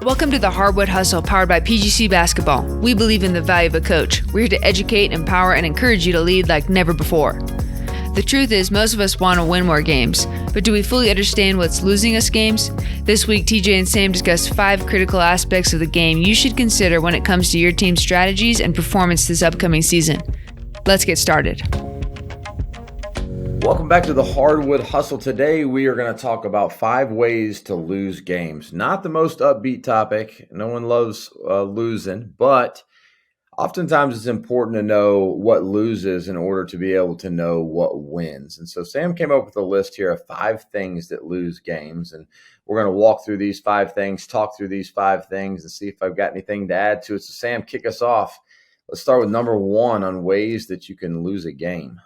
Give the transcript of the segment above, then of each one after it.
Welcome to the Hardwood Hustle, powered by PGC Basketball. We believe in the value of a coach. We're here to educate, empower, and encourage you to lead like never before. The truth is, most of us want to win more games, but do we fully understand what's losing us games? This week, TJ and Sam discuss 5 critical aspects of the game you should consider when it comes to your team's strategies and performance this upcoming season. Let's get started. Welcome back to the Hardwood Hustle. Today we are going to talk about 5 ways to lose games. Not the most upbeat topic. No one loves losing, but oftentimes it's important to know what loses in order to be able to know what wins. And so Sam came up with a list here of 5 things that lose games. And we're going to walk through these 5 things, talk through these 5 things, and see if I've got anything to add to it. So Sam, kick us off. Let's start with number 1 on ways that you can lose a game.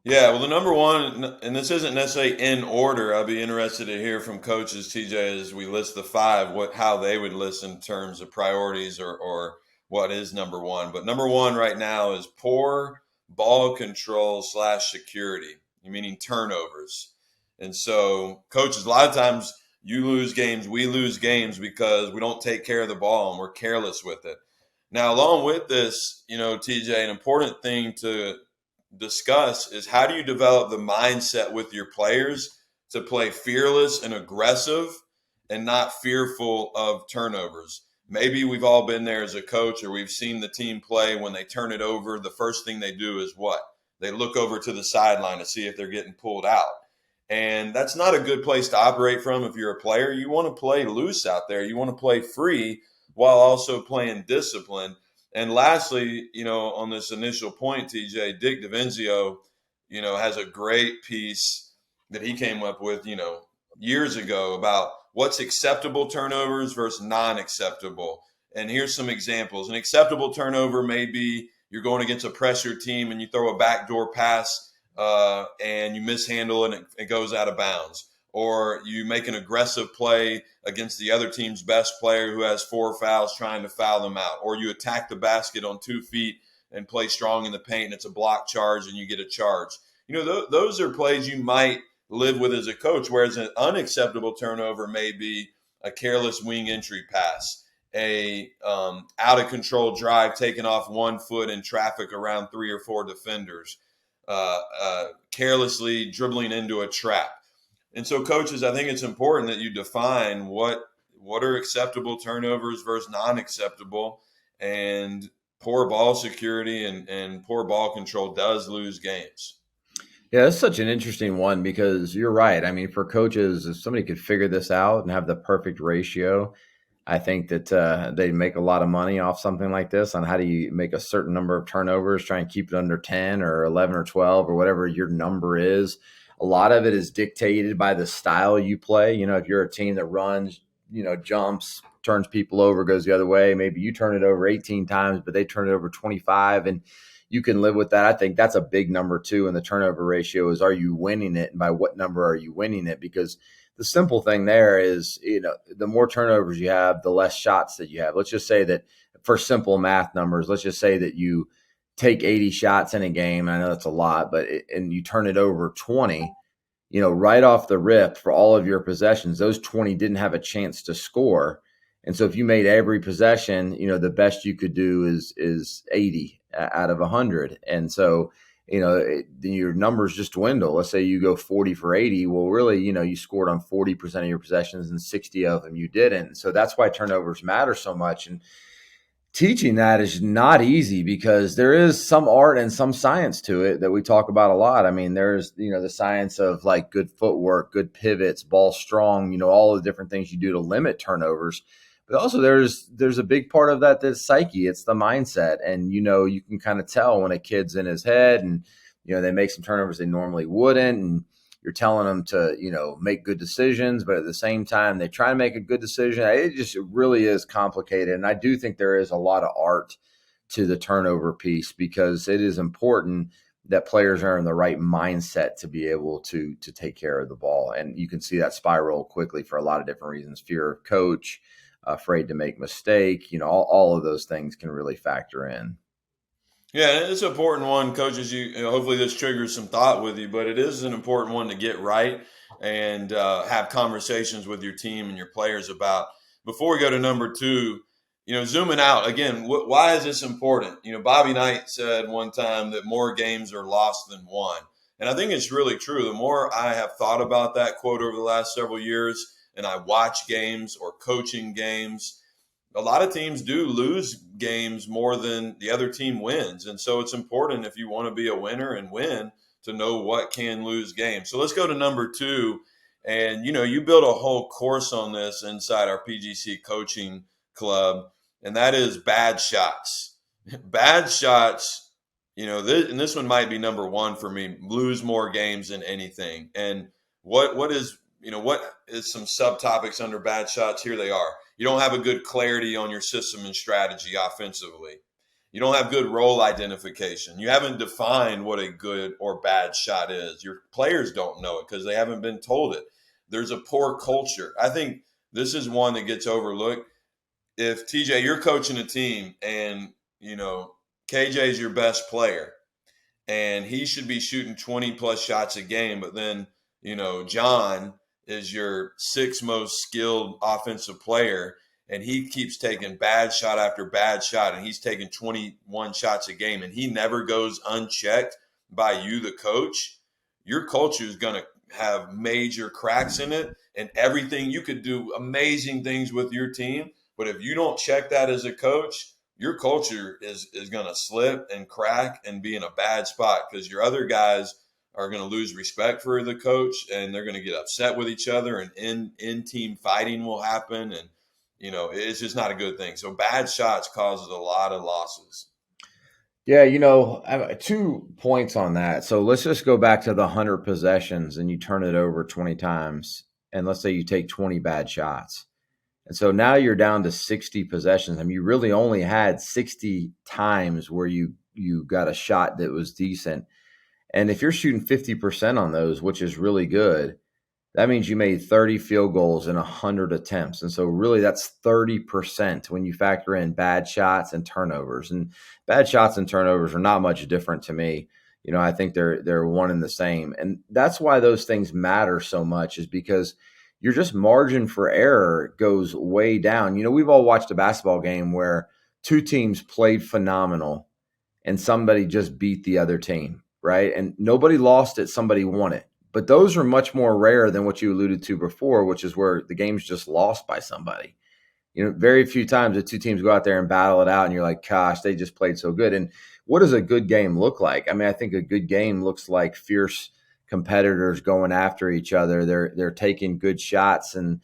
Yeah, well, the number one, and this isn't necessarily in order. I'll be interested to hear from coaches, TJ, as we list the 5, how they would list in terms of priorities or what is number 1. But number 1 right now is poor ball control / security, meaning turnovers. And so coaches, a lot of times you lose games, we lose games because we don't take care of the ball and we're careless with it. Now, along with this, TJ, an important thing to discuss is how do you develop the mindset with your players to play fearless and aggressive and not fearful of turnovers. Maybe we've all been there as a coach, or we've seen the team play. When they turn it over, the first thing they do is what? They look over to the sideline to see if they're getting pulled out. And that's not a good place to operate from if you're a player. You want to play loose out there. You want to play free while also playing discipline. And lastly, on this initial point, TJ, Dick DiVinzio, has a great piece that he came up with, years ago about what's acceptable turnovers versus non-acceptable. And here's some examples. An acceptable turnover may be you're going against a pressure team and you throw a backdoor pass and you mishandle it and it goes out of bounds. Or you make an aggressive play against the other team's best player who has 4 fouls trying to foul them out. Or you attack the basket on 2 feet and play strong in the paint and it's a block charge and you get a charge. Those are plays you might live with as a coach, whereas an unacceptable turnover may be a careless wing entry pass, a out-of-control drive taken off 1 foot in traffic around 3 or 4 defenders, carelessly dribbling into a trap. And so, coaches, I think it's important that you define what are acceptable turnovers versus non-acceptable, and poor ball security and poor ball control does lose games. Yeah, that's such an interesting one because you're right. I mean, for coaches, if somebody could figure this out and have the perfect ratio, I think that they'd make a lot of money off something like this on how do you make a certain number of turnovers, try and keep it under 10 or 11 or 12 or whatever your number is. A lot of it is dictated by the style you play. If you're a team that runs, jumps, turns people over, goes the other way, maybe you turn it over 18 times, but they turn it over 25, and you can live with that. I think that's a big number too in the turnover ratio is, are you winning it? And by what number are you winning it? Because the simple thing there is, the more turnovers you have, the less shots that you have. Let's just say that for simple math numbers, let's just say that you take 80 shots in a game. I know that's a lot, and you turn it over 20, right off the rip for all of your possessions, those 20 didn't have a chance to score. And so if you made every possession, the best you could do is 80 out of 100. And so, your numbers just dwindle. Let's say you go 40 for 80. Well, really, you scored on 40% of your possessions and 60 of them you didn't. So that's why turnovers matter so much. And teaching that is not easy because there is some art and some science to it that we talk about a lot. I mean, there's, the science of like good footwork, good pivots, ball strong, all the different things you do to limit turnovers. But also there's a big part of that's psyche. It's the mindset. And, you can kind of tell when a kid's in his head and, they make some turnovers they normally wouldn't. And you're telling them to, make good decisions, but at the same time, they try to make a good decision. It really is complicated. And I do think there is a lot of art to the turnover piece because it is important that players are in the right mindset to be able to take care of the ball. And you can see that spiral quickly for a lot of different reasons. Fear of coach, afraid to make mistake, all of those things can really factor in. Yeah, it's an important one, coaches. Hopefully this triggers some thought with you, but it is an important one to get right and have conversations with your team and your players about. Before we go to number two, zooming out again, why is this important? Bobby Knight said one time that more games are lost than won, and I think it's really true. The more I have thought about that quote over the last several years, and I watch games or coaching games, a lot of teams do lose games more than the other team wins. And so it's important, if you want to be a winner and win, to know what can lose games. So let's go to number two. And, you build a whole course on this inside our PGC Coaching Club, and that is bad shots. Bad shots, and this one might be number one for me, lose more games than anything. And what is some subtopics under bad shots? Here they are. You don't have a good clarity on your system and strategy offensively. You don't have good role identification. You haven't defined what a good or bad shot is. Your players don't know it because they haven't been told it. There's a poor culture. I think this is one that gets overlooked. If TJ, you're coaching a team and, KJ is your best player and he should be shooting 20 plus shots a game, but then, John is your sixth most skilled offensive player, and he keeps taking bad shot after bad shot, and he's taking 21 shots a game, and he never goes unchecked by you, the coach, your culture is going to have major cracks in it, and everything. You could do amazing things with your team, but if you don't check that as a coach, your culture is going to slip and crack and be in a bad spot because your other guys are going to lose respect for the coach, and they're going to get upset with each other, and in-team fighting will happen, and it's just not a good thing. So bad shots causes a lot of losses. Yeah, I have 2 points on that. So let's just go back to the 100 possessions and you turn it over 20 times, and let's say you take 20 bad shots. And so now you're down to 60 possessions. I mean, you really only had 60 times where you got a shot that was decent. And if you're shooting 50% on those, which is really good, that means you made 30 field goals in 100 attempts. And so really that's 30% when you factor in bad shots and turnovers. And bad shots and turnovers are not much different to me. I think they're one and the same. And that's why those things matter so much, is because your just margin for error goes way down. We've all watched a basketball game where two teams played phenomenal and somebody just beat the other team, right? And nobody lost it, somebody won it. But those are much more rare than what you alluded to before, which is where the game's just lost by somebody. Very few times the two teams go out there and battle it out and you're like, gosh, they just played so good. And what does a good game look like? I mean, I think a good game looks like fierce competitors going after each other. They're taking good shots, and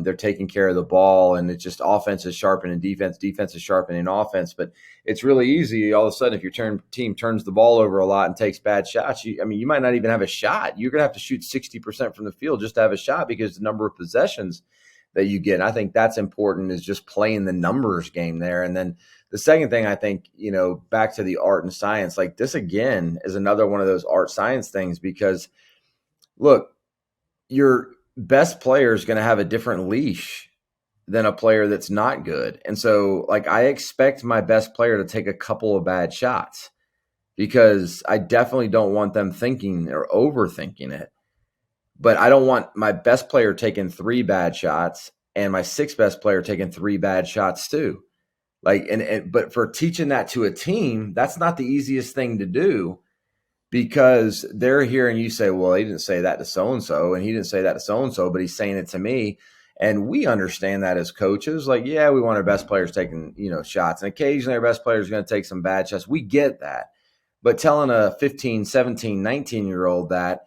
they're taking care of the ball, and it's just offense is sharpening defense is sharpening offense. But it's really easy all of a sudden if your team turns the ball over a lot and takes bad shots. You might not even have a shot. You're going to have to shoot 60% from the field just to have a shot, because the number of possessions that you get. And I think that's important, is just playing the numbers game there. And then the second thing, I think, back to the art and science, like this again is another one of those art science things, because look, your best player is going to have a different leash than a player that's not good. And so like I expect my best player to take a couple of bad shots, because I definitely don't want them thinking or overthinking it. But I don't want my best player taking 3 bad shots and my 6th best player taking 3 bad shots too. But for teaching that to a team, that's not the easiest thing to do, because they're hearing you say, well, he didn't say that to so-and-so, and he didn't say that to so-and-so, but he's saying it to me. And we understand that as coaches, like, yeah, we want our best players taking, shots, and occasionally our best players are going to take some bad shots. We get that. But telling a 15, 17, 19-year-old that,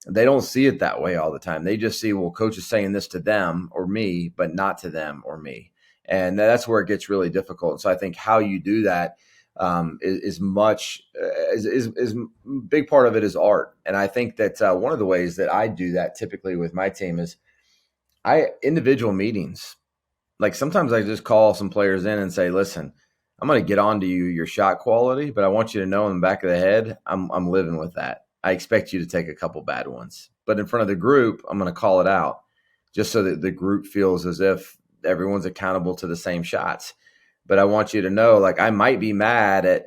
they don't see it that way all the time. They just see, well, coach is saying this to them or me, but not to them or me. And that's where it gets really difficult. So I think how you do that is big part of it is art. And I think that one of the ways that I do that typically with my team is individual meetings. Like sometimes I just call some players in and say, listen, I'm going to get on to your shot quality, but I want you to know in the back of the head, I'm living with that. I expect you to take a couple bad ones, but in front of the group, I'm going to call it out just so that the group feels as if everyone's accountable to the same shots. but I want you to know, like, I might be mad at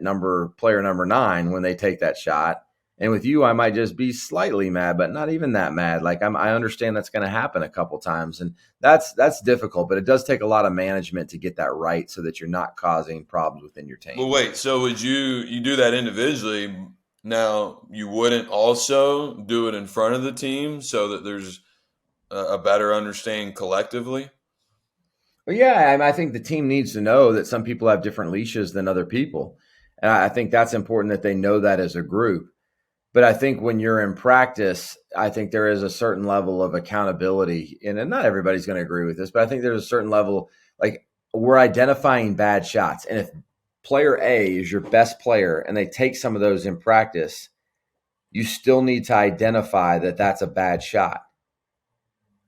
player number 9 when they take that shot. And with you, I might just be slightly mad, but not even that mad. Like I understand that's going to happen a couple times, and that's difficult. But it does take a lot of management to get that right, so that you're not causing problems within your team. Well, wait. So would you do that individually? Now you wouldn't also do it in front of the team so that there's a better understanding collectively? But yeah, I think the team needs to know that some people have different leashes than other people, and I think that's important that they know that as a group. But I think when you're in practice, I think there is a certain level of accountability, and not everybody's going to agree with this, but I think there's a certain level, like, we're identifying bad shots. And if player A is your best player and they take some of those in practice, you still need to identify that that's a bad shot,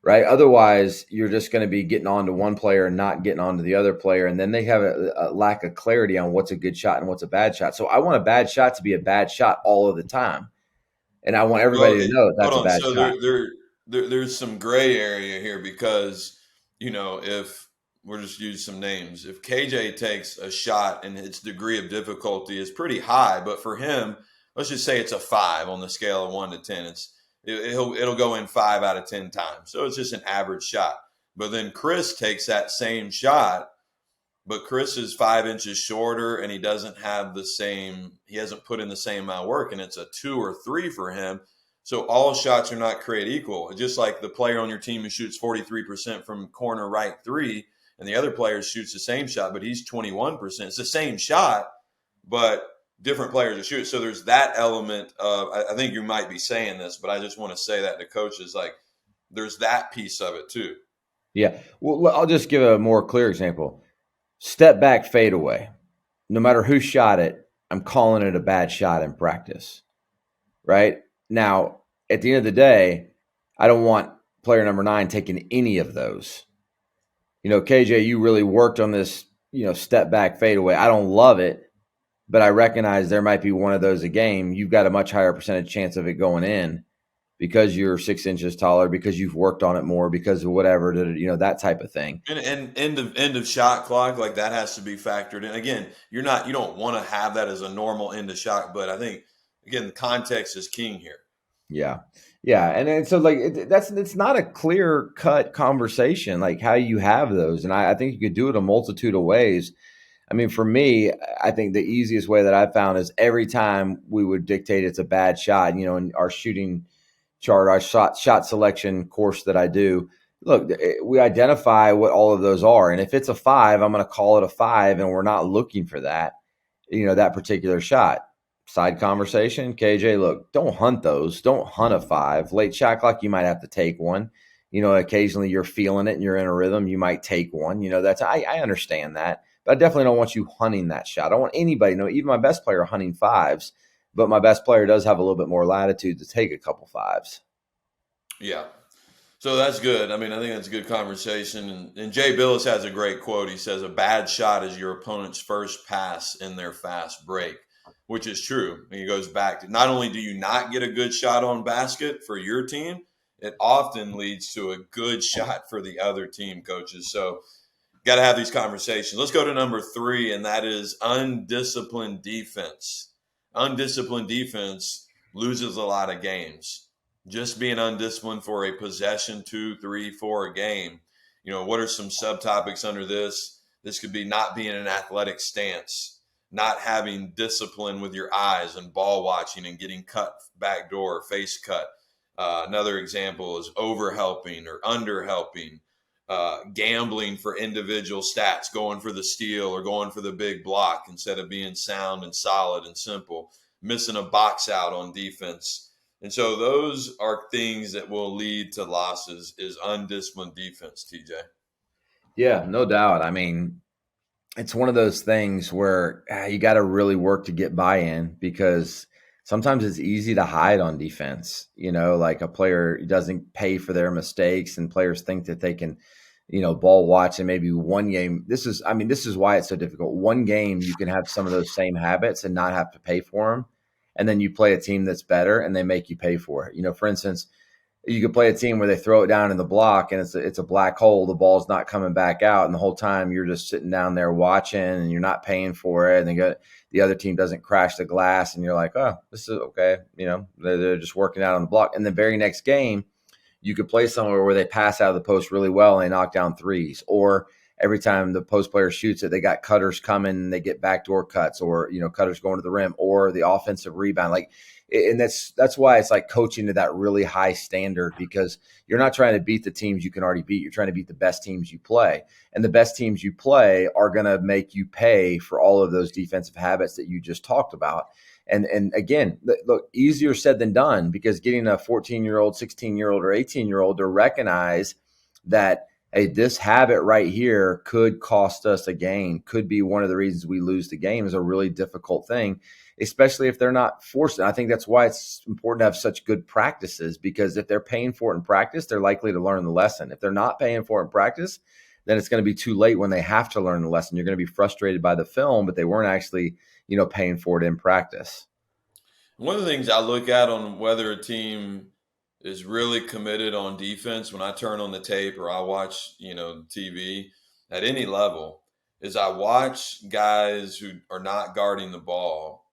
right? Otherwise, you're just going to be getting on to one player and not getting on to the other player. And then they have a lack of clarity on what's a good shot and what's a bad shot. So I want a bad shot to be a bad shot all of the time. And I want Well, everybody to know that that's hold a on. bad So shot. there's some gray area here because, if we're just using some names, if KJ takes a shot and its degree of difficulty is pretty high, but for him, let's just say it's a 5 on the scale of 1 to 10. It'll go in 5 out of 10 times. So it's just an average shot. But then Chris takes that same shot, but Chris is 5 inches shorter and he hasn't put in the same amount of work, and it's a 2 or 3 for him. So all shots are not created equal. Just like the player on your team who shoots 43% from corner right 3, and the other player shoots the same shot, but he's 21%. It's the same shot, but different players are shooting. So there's that element of, I think you might be saying this, but I just want to say that to coaches, like, there's that piece of it too. Yeah. Well, I'll just give a more clear example. Step back, fade away. No matter who shot it, I'm calling it a bad shot in practice, right? Now, at the end of the day, I don't want player number 9 taking any of those. KJ, you really worked on this, step back, fade away. I don't love it, but I recognize there might be one of those a game. You've got a much higher percentage chance of it going in because you're 6 inches taller, because you've worked on it more, because of whatever, that type of thing. And end of shot clock, like, that has to be factored in. Again, you don't want to have that as a normal end of shot, but I think, again, the context is king here. Yeah. Yeah. And so, like, it's not a clear cut conversation, like how you have those. And I think you could do it a multitude of ways. I mean, for me, I think the easiest way that I found is every time we would dictate it's a bad shot, in our shooting chart, our shot selection course that I do, look, we identify what all of those are. And if it's a 5, I'm going to call it a 5, and we're not looking for that, that particular shot. Side conversation, KJ, look, don't hunt those. Don't hunt a 5. Late shot clock, you might have to take one. Occasionally you're feeling it and you're in a rhythm, you might take one. I understand that. But I definitely don't want you hunting that shot. I don't want anybody, even my best player, hunting 5s. But my best player does have a little bit more latitude to take a couple 5s. Yeah. So that's good. I mean, I think that's a good conversation. And Jay Billis has a great quote. He says, a bad shot is your opponent's first pass in their fast break, which is true. And he goes back to, not only do you not get a good shot on basket for your team, it often leads to a good shot for the other team, coaches. So got to have these conversations. Let's go to number 3, and that is undisciplined defense. Undisciplined defense loses a lot of games. Just being undisciplined for a possession, 2, 3, 4 a game. What are some subtopics under this? This could be not being in an athletic stance, not having discipline with your eyes and ball watching and getting cut back door, face cut. Another example is over helping or under helping, gambling for individual stats, going for the steal or going for the big block instead of being sound and solid and simple, missing a box out on defense. And so those are things that will lead to losses, is undisciplined defense, TJ. Yeah, no doubt. I mean, it's one of those things where you got to really work to get buy-in, because sometimes it's easy to hide on defense. Like a player doesn't pay for their mistakes, and players think that they can, ball watch, and maybe one game. This is why it's so difficult. One game you can have some of those same habits and not have to pay for them. And then you play a team that's better and they make you pay for it. For instance, You could play a team where they throw it down in the block and it's a black hole. The ball's not coming back out, and the whole time you're just sitting down there watching, and you're not paying for it. And the other team doesn't crash the glass, and you're like, oh, this is okay. They're just working out on the block. And the very next game, you could play somewhere where they pass out of the post really well and they knock down threes, or every time the post player shoots it, they got cutters coming and they get backdoor cuts, or cutters going to the rim, or the offensive rebound. And that's why it's like coaching to that really high standard, because you're not trying to beat the teams you can already beat. You're trying to beat the best teams you play, and the best teams you play are going to make you pay for all of those defensive habits that you just talked about. And again, look, easier said than done, because getting a 14-year-old, 16-year-old, or 18-year-old to recognize that, hey, this habit right here could cost us a game, could be one of the reasons we lose the game, is a really difficult thing, especially if they're not forced. And I think that's why it's important to have such good practices, because if they're paying for it in practice, they're likely to learn the lesson. If they're not paying for it in practice, then it's going to be too late when they have to learn the lesson. You're going to be frustrated by the film, but they weren't actually, paying for it in practice. One of the things I look at on whether a team is really committed on defense when I turn on the tape or I watch, TV at any level, is I watch guys who are not guarding the ball,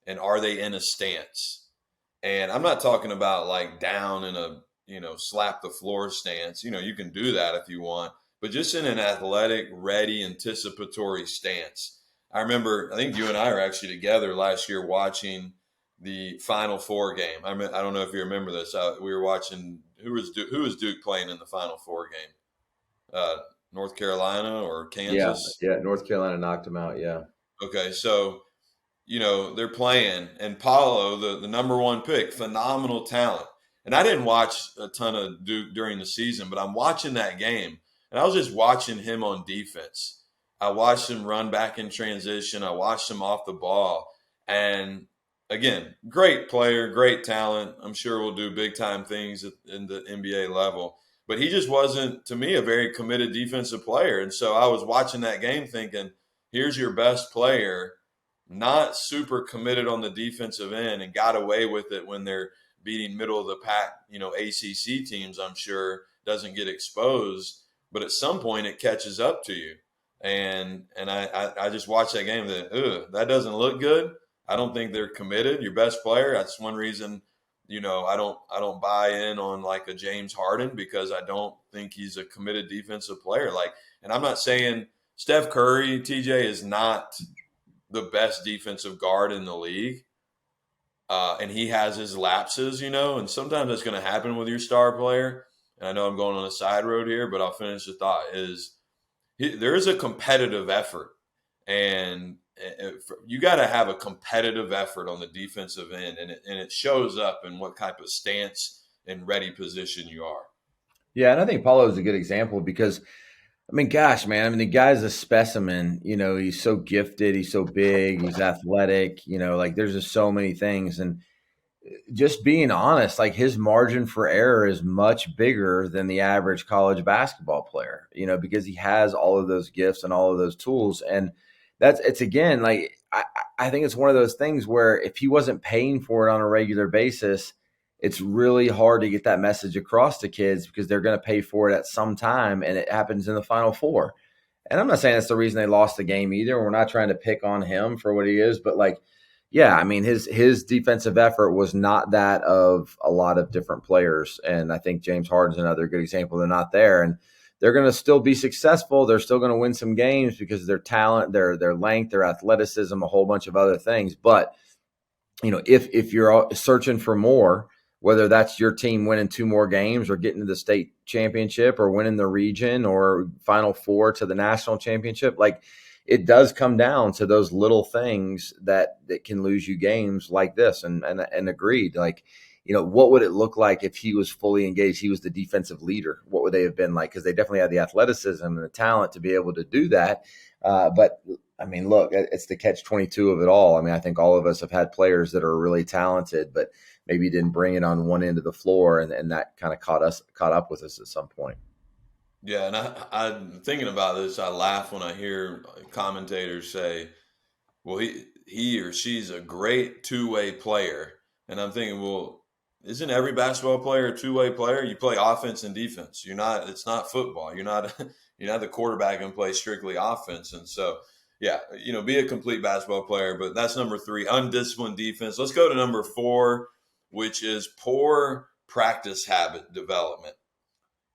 and are they in a stance? And I'm not talking about like down in a, slap the floor stance. You can do that if you want, but just in an athletic, ready, anticipatory stance. I remember, I think you and I were actually together last year watching the Final Four game. I don't know if you remember this. We were watching, who was Duke playing in the Final Four game? North Carolina or Kansas? Yeah. North Carolina knocked them out. Yeah. Okay, so they're playing, and Paulo, the number one pick, phenomenal talent. And I didn't watch a ton of Duke during the season, but I'm watching that game, and I was just watching him on defense. I watched him run back in transition. I watched him off the ball. And again, great player, great talent. I'm sure we'll do big time things in the NBA level. But he just wasn't, to me, a very committed defensive player. And so I was watching that game thinking, here's your best player, not super committed on the defensive end, and got away with it when they're beating middle of the pack, ACC teams. I'm sure doesn't get exposed, but at some point it catches up to you. And I just watched that game. That doesn't look good. I don't think they're committed. Your best player. That's one reason, I don't buy in on like a James Harden, because I don't think he's a committed defensive player. And I'm not saying Steph Curry, TJ, is not the best defensive guard in the league. And he has his lapses, and sometimes that's going to happen with your star player. And I know I'm going on a side road here, but I'll finish the thought. There is a competitive effort, and you got to have a competitive effort on the defensive end, and it shows up in what type of stance and ready position you are. Yeah, and I think Paulo is a good example, because I mean, gosh, man, the guy's a specimen. He's so gifted. He's so big. He's athletic. There's just so many things. And just being honest, his margin for error is much bigger than the average college basketball player, because he has all of those gifts and all of those tools. And it's again, I think it's one of those things where if he wasn't paying for it on a regular basis, it's really hard to get that message across to kids, because they're going to pay for it at some time, and it happens in the Final Four. And I'm not saying that's the reason they lost the game either. We're not trying to pick on him for what he is, but his defensive effort was not that of a lot of different players. And I think James Harden's another good example. They're not there, and they're going to still be successful. They're still going to win some games because of their talent, their length, their athleticism, a whole bunch of other things. But, if you're searching for more, whether that's your team winning 2 more games or getting to the state championship or winning the region or Final Four to the national championship, it does come down to those little things that can lose you games like this. And agreed, what would it look like if he was fully engaged? He was the defensive leader. What would they have been like? Because they definitely had the athleticism and the talent to be able to do that. But look, it's the catch-22 of it all. I think all of us have had players that are really talented, but maybe didn't bring it on one end of the floor, and that kind of caught up with us at some point. Yeah, and I'm thinking about this. I laugh when I hear commentators say, well, he or she's a great two-way player. And I'm thinking, well, isn't every basketball player a two-way player? You play offense and defense. It's not football. You're not the quarterback and play strictly offense. And so, yeah, be a complete basketball player. But that's number 3, undisciplined defense. Let's go to number 4, which is poor practice habit development.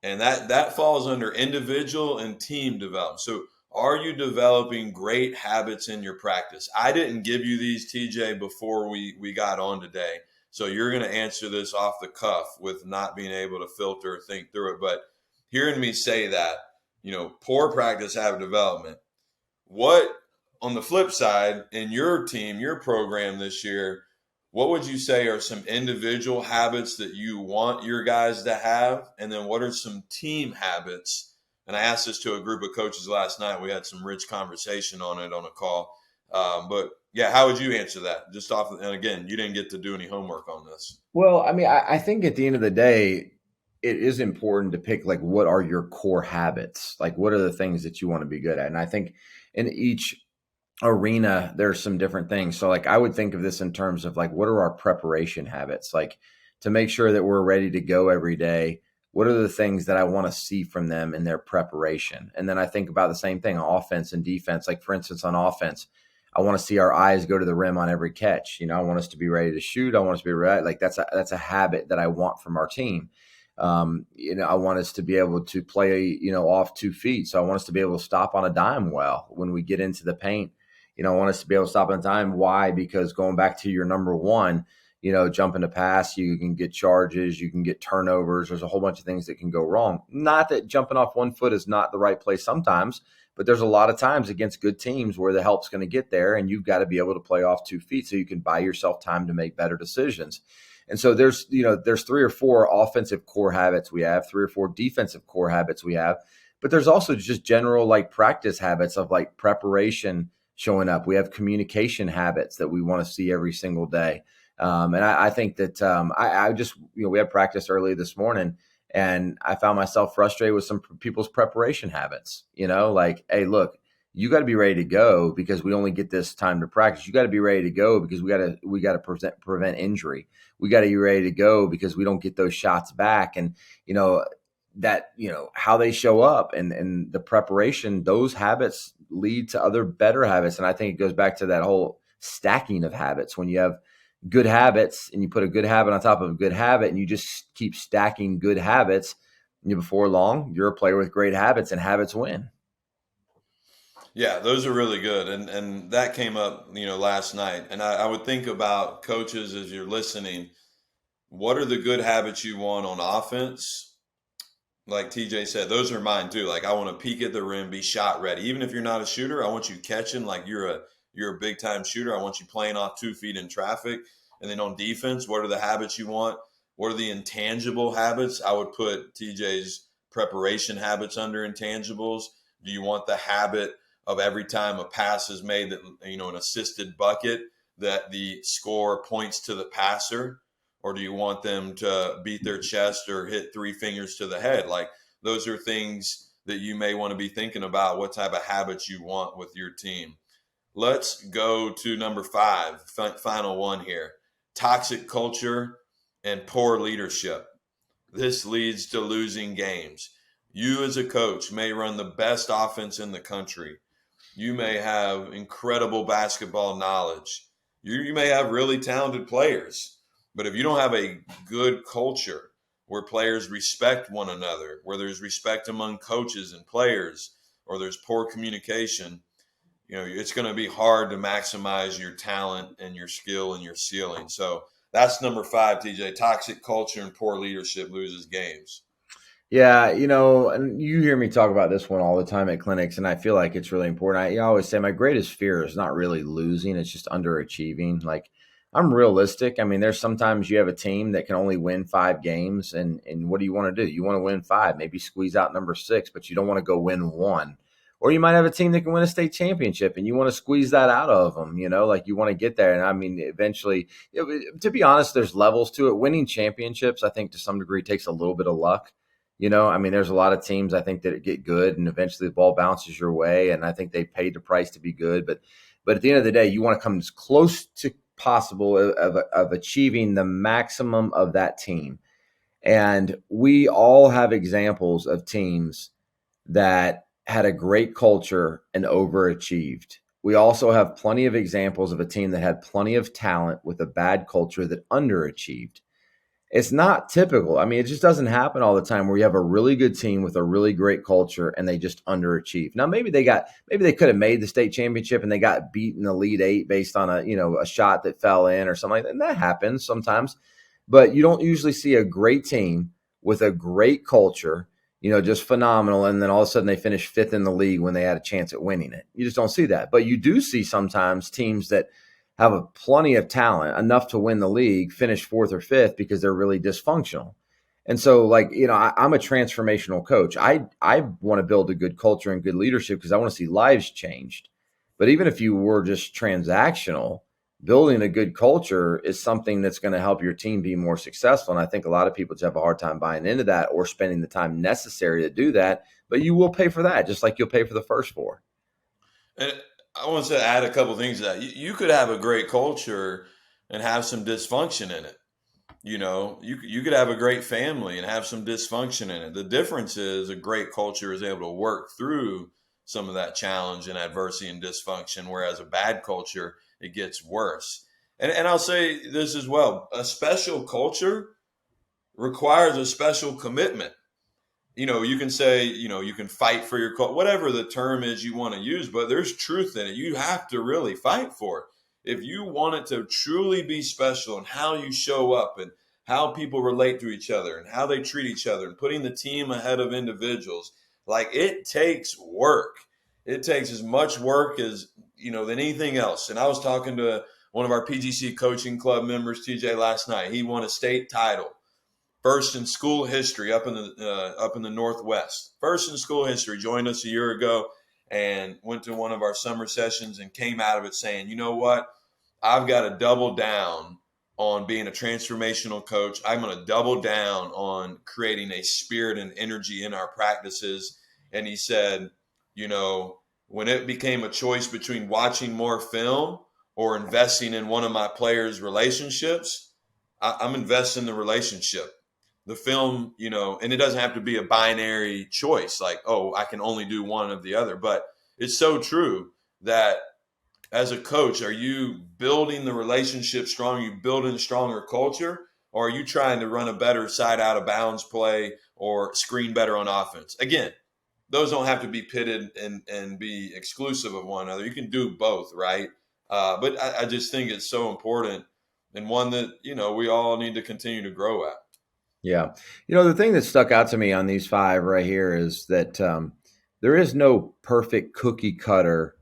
And that falls under individual and team development. So are you developing great habits in your practice? I didn't give you these, TJ, before we got on today. So you're going to answer this off the cuff with not being able to filter or think through it. But hearing me say that, poor practice habit development. What, on the flip side, in your team, your program this year, what would you say are some individual habits that you want your guys to have? And then what are some team habits? And I asked this to a group of coaches last night. We had some rich conversation on it on a call. But yeah, how would you answer that? Just off, and again, you didn't get to do any homework on this. Well, I mean, I think at the end of the day, it is important to pick, like, what are your core habits? Like, what are the things that you want to be good at? And I think in each arena, there's some different things. So, like, I would think of this in terms of, like, what are our preparation habits? Like, to make sure that we're ready to go every day, what are the things that I want to see from them in their preparation? And then I think about the same thing, offense and defense. Like, for instance, on offense, I want to see our eyes go to the rim on every catch. I want us to be ready to shoot. I want us to be ready. Like, that's a habit that I want from our team. I want us to be able to play, off 2 feet. So I want us to be able to stop on a dime well when we get into the paint. I want us to be able to stop on a dime. Why? Because going back to your number 1, jumping to pass, you can get charges, you can get turnovers. There's a whole bunch of things that can go wrong. Not that jumping off 1 foot is not the right place sometimes, but there's a lot of times against good teams where the help's going to get there, and you've got to be able to play off 2 feet so you can buy yourself time to make better decisions. And so there's 3 or 4 offensive core habits we have, 3 or 4 defensive core habits we have, but there's also just general, like, practice habits of, like, preparation showing up. We have communication habits that we want to see every single day. And I think that I just, we had practice early this morning, and I found myself frustrated with some people's preparation habits, like, hey, look, you got to be ready to go because we only get this time to practice. You got to be ready to go because we got to prevent injury. We got to be ready to go because we don't get those shots back. And, how they show up and the preparation, those habits lead to other better habits. And I think it goes back to that whole stacking of habits. When you have good habits and you put a good habit on top of a good habit and you just keep stacking good habits, before long, you're a player with great habits, and habits win. Yeah, those are really good. And that came up, last night. And I would think about coaches as you're listening. What are the good habits you want on offense? Like TJ said, those are mine too. Like, I want to peek at the rim, be shot ready. Even if you're not a shooter, I want you catching like you're a big time shooter. I want you playing off 2 feet in traffic. And then on defense, what are the habits you want? What are the intangible habits? I would put TJ's preparation habits under intangibles. Do you want the habit of every time a pass is made, that, an assisted bucket, that the scorer points to the passer? Or do you want them to beat their chest or hit 3 fingers to the head? Like, those are things that you may want to be thinking about, what type of habits you want with your team. Let's go to number 5, final one here. Toxic culture and poor leadership. This leads to losing games. You as a coach may run the best offense in the country. You may have incredible basketball knowledge. You may have really talented players. But if you don't have a good culture where players respect one another, where there's respect among coaches and players, or there's poor communication, it's going to be hard to maximize your talent and your skill and your ceiling. So that's number 5, TJ. Toxic culture and poor leadership loses games. Yeah, and you hear me talk about this one all the time at clinics, and I feel like it's really important. I always say my greatest fear is not really losing, it's just underachieving. Like, I'm realistic. I mean, there's sometimes you have a team that can only win 5 games, and what do you want to do? You want to win 5, maybe squeeze out number 6, but you don't want to go win 1. Or you might have a team that can win a state championship, and you want to squeeze that out of them, like you want to get there. And I mean, eventually, to be honest, there's levels to it. Winning championships, I think, to some degree takes a little bit of luck. I mean, there's a lot of teams, I think, that get good, and eventually the ball bounces your way, and I think they paid the price to be good. But at the end of the day, you want to come as close to possible of achieving the maximum of that team. And we all have examples of teams that had a great culture and overachieved. We also have plenty of examples of a team that had plenty of talent with a bad culture that underachieved. It's not typical. I mean, it just doesn't happen all the time where you have a really good team with a really great culture and they just underachieve. Now, maybe they could have made the state championship and they got beat in the Elite Eight based on a shot that fell in or something like that. And that happens sometimes, but you don't usually see a great team with a great culture, just phenomenal. And then all of a sudden they finish fifth in the league when they had a chance at winning it. You just don't see that. But you do see sometimes teams that have plenty of talent, enough to win the league, finish fourth or fifth because they're really dysfunctional. And so, I'm a transformational coach. I want to build a good culture and good leadership because I want to see lives changed. But even if you were just transactional, building a good culture is something that's going to help your team be more successful. And I think a lot of people just have a hard time buying into that or spending the time necessary to do that. But you will pay for that, just like you'll pay for the first four. And I want to add a couple of things to that. You could have a great culture and have some dysfunction in it. You could have a great family and have some dysfunction in it. The difference is a great culture is able to work through some of that challenge and adversity and dysfunction, whereas a bad culture, it gets worse. And I'll say this as well. A special culture requires a special commitment. You can say, you can fight for your culture, whatever the term is you want to use, but there's truth in it. You have to really fight for it. If you want it to truly be special and how you show up and how people relate to each other and how they treat each other and putting the team ahead of individuals, it takes work. It takes as much work as, than anything else. And I was talking to one of our PGC Coaching Club members, TJ, last night. He won a state title. First in school history up in the Northwest. First in school history, joined us a year ago and went to one of our summer sessions and came out of it saying, you know what? I've got to double down on being a transformational coach. I'm going to double down on creating a spirit and energy in our practices. And he said, when it became a choice between watching more film or investing in one of my players' relationships, I'm investing in the relationship. The film, and it doesn't have to be a binary choice like, oh, I can only do one of the other. But it's so true that as a coach, are you building the relationship strong? Are you building a stronger culture? Or are you trying to run a better side out of bounds play or screen better on offense? Again, those don't have to be pitted and be exclusive of one another. You can do both, right? But I just think it's so important and one that, we all need to continue to grow at. Yeah. The thing that stuck out to me on these five right here is that there is no perfect cookie cutter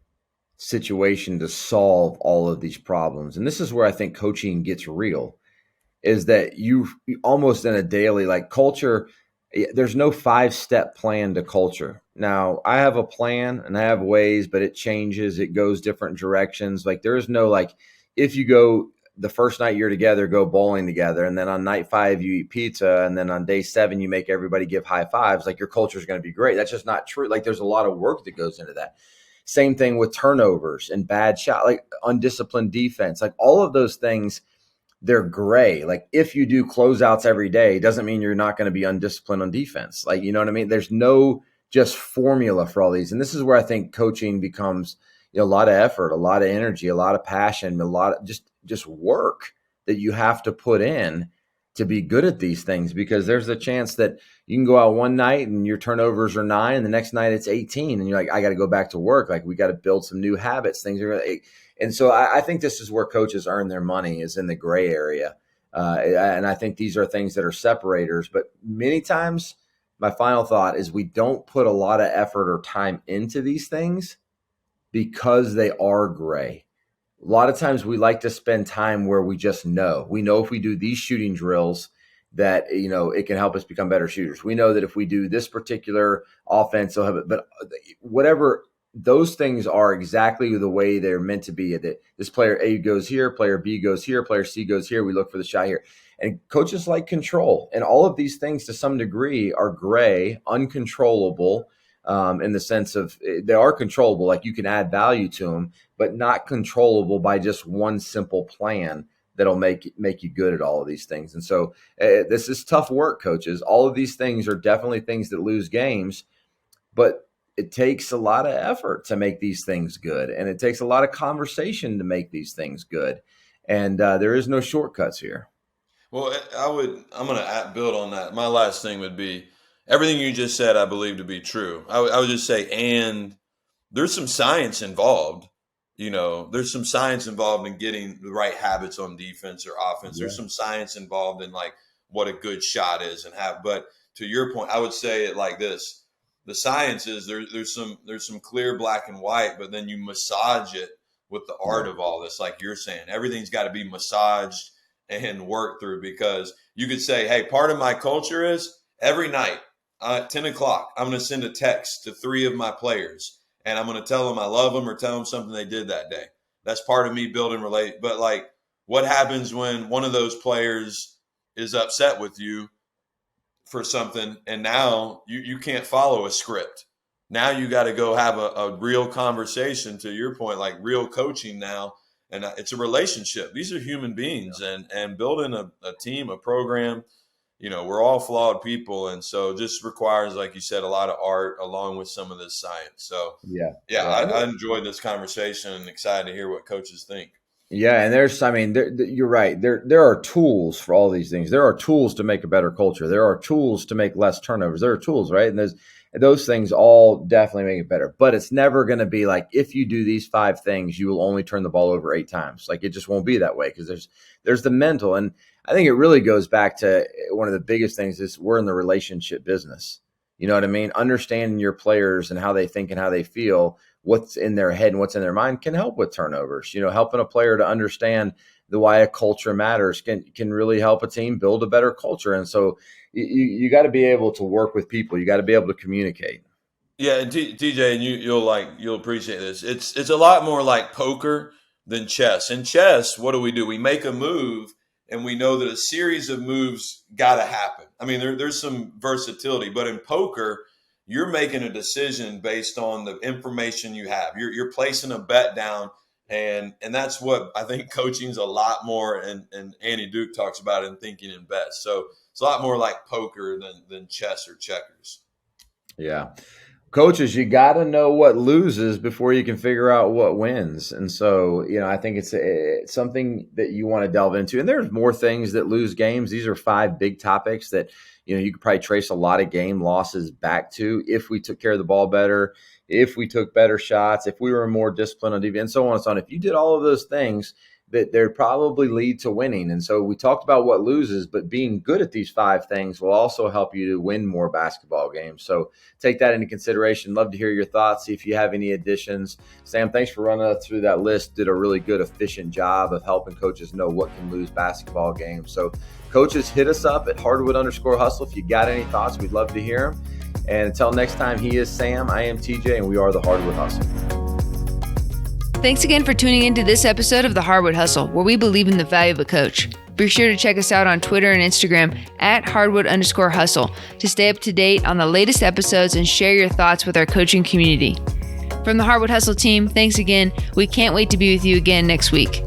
situation to solve all of these problems. And this is where I think coaching gets real, is that you almost in a daily, culture, there's no 5-step plan to culture. Now, I have a plan and I have ways, but it changes. It goes different directions. There is no, if you go the first night you're together, go bowling together. And then on night 5, you eat pizza. And then on day 7, you make everybody give high fives. Your culture is going to be great. That's just not true. There's a lot of work that goes into that. Same thing with turnovers and bad shot, undisciplined defense, all of those things, they're gray. If you do closeouts every day, doesn't mean you're not going to be undisciplined on defense. You know what I mean? There's no just formula for all these. And this is where I think coaching becomes a lot of effort, a lot of energy, a lot of passion, a lot of just work that you have to put in to be good at these things, because there's a chance that you can go out one night and your turnovers are 9 and the next night it's 18 and you're like, I got to go back to work. We got to build some new habits. And so I think this is where coaches earn their money, is in the gray area. And I think these are things that are separators, but many times my final thought is we don't put a lot of effort or time into these things because they are gray. A lot of times we like to spend time where we just know. We know if we do these shooting drills that, it can help us become better shooters. We know that if we do this particular offense, but whatever, those things are exactly the way they're meant to be. That this player A goes here, player B goes here, player C goes here. We look for the shot here. And coaches like control. And all of these things to some degree are gray, uncontrollable. in the sense of they are controllable. Like you can add value to them, but not controllable by just one simple plan that'll make you good at all of these things. And so this is tough work, coaches. All of these things are definitely things that lose games, but it takes a lot of effort to make these things good. And it takes a lot of conversation to make these things good. And there is no shortcuts here. Well, I'm going to build on that. My last thing would be everything you just said, I believe to be true. I would just say, and there's some science involved. There's some science involved in getting the right habits on defense or offense. Yeah. There's some science involved in like what a good shot is but to your point, I would say it like this. The science is there's some clear black and white, but then you massage it with the art of all this. Like you're saying, everything's got to be massaged and worked through, because you could say, hey, part of my culture is every night at 10 o'clock, I'm going to send a text to 3 of my players and I'm going to tell them I love them or tell them something they did that day. That's part of me building relate. But like, what happens when one of those players is upset with you for something, and now you can't follow a script? Now you got to go have a real conversation, to your point, like real coaching now. And it's a relationship. These are human beings, and building a team, a program, we're all flawed people. And so it just requires, like you said, a lot of art along with some of this science. So I enjoyed this conversation and excited to hear what coaches think. Yeah, and you're right. There are tools for all these things. There are tools to make a better culture. There are tools to make less turnovers. There are tools, right? And those things all definitely make it better. But it's never going to be like, if you do these 5 things, you will only turn the ball over 8 times. Like it just won't be that way, because there's the mental. And I think it really goes back to one of the biggest things is we're in the relationship business. You know what I mean? Understanding your players and how they think and how they feel, what's in their head and what's in their mind can help with turnovers. Helping a player to understand why a culture matters can really help a team build a better culture. And so you got to be able to work with people. You got to be able to communicate. Yeah, and TJ, and you'll appreciate this. It's a lot more like poker than chess. In chess, what do? We make a move, and we know that a series of moves got to happen. I mean, there's some versatility, but in poker, you're making a decision based on the information you have. You're placing a bet down, and that's what I think coaching's a lot more, and Andy Duke talks about in Thinking in Bets. So it's a lot more like poker than chess or checkers. Yeah. Coaches, you got to know what loses before you can figure out what wins. And so, I think it's something that you want to delve into. And there's more things that lose games. These are 5 big topics that, you could probably trace a lot of game losses back to if we took care of the ball better, if we took better shots, if we were more disciplined on defense, and so on and so on. If you did all of those things, that they'd probably lead to winning. And so we talked about what loses, but being good at these 5 things will also help you to win more basketball games. So take that into consideration. Love to hear your thoughts. See if you have any additions. Sam, thanks for running us through that list. Did a really good, efficient job of helping coaches know what can lose basketball games. So coaches, hit us up at Hardwood_hustle. If you got any thoughts, we'd love to hear them. And until next time, he is Sam, I am TJ, and we are the Hardwood Hustle. Thanks again for tuning into this episode of the Hardwood Hustle, where we believe in the value of a coach. Be sure to check us out on Twitter and Instagram at Hardwood_hustle to stay up to date on the latest episodes and share your thoughts with our coaching community. From the Hardwood Hustle team, thanks again. We can't wait to be with you again next week.